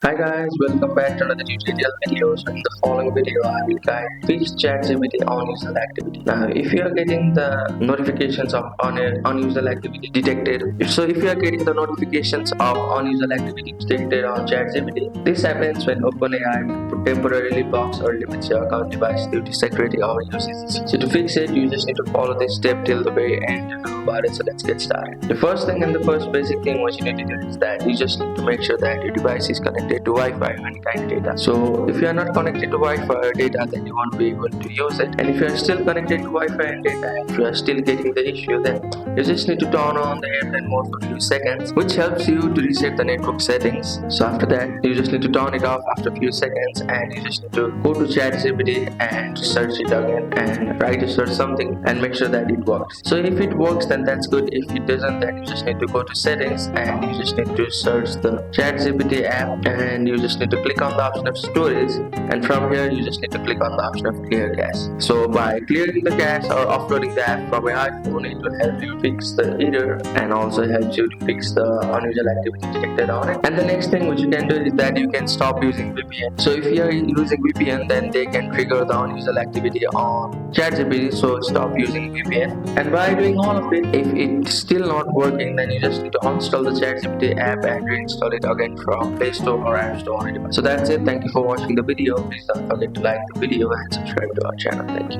Hi guys, welcome back to another tutorial video. So in the following video, I will guide which ChatGPT unusual activity. Now, if you are getting the notifications of unusual activity detected, so if you are getting the notifications of unusual activity detected on ChatGPT, this happens when OpenAI temporarily blocks or limits your account device due to security or usage. So to fix it, you just need to follow this step till the very end to know about it. So let's get started. The first thing and the first basic thing what you need to do is that you just need to make sure that your device is connected to Wi-Fi or any kind of data. So if you are not connected to Wi-Fi or data, then you won't be able to use it. And if you are still connected to Wi-Fi and data, if you are still getting the issue, then you just need to turn on the airplane mode for a few seconds, which helps you to reset the network settings. So after that, you just need to turn it off after a few seconds, and you just need to go to ChatGPT and search it again and try to search something and make sure that it works. So if it works, then that's good. If it doesn't, then you just need to go to settings and you just need to search the ChatGPT app, and you just need to click on the option of storage, and from here you just need to click on the option of clear cache. So by clearing the cache or offloading the app from your iPhone, it will help you fix the error and also helps you to fix the unusual activity detected on it. And the next thing which you can do is that you can stop using VPN. So if you are using VPN, then they can trigger the unusual activity on ChatGPT, so stop using VPN. And by doing all of it, if it's still not working, then you just need to uninstall the ChatGPT app and reinstall it again from Play Store or App Store. So that's it. Thank you for watching the video. Please don't forget to like the video and subscribe to our channel. Thank you.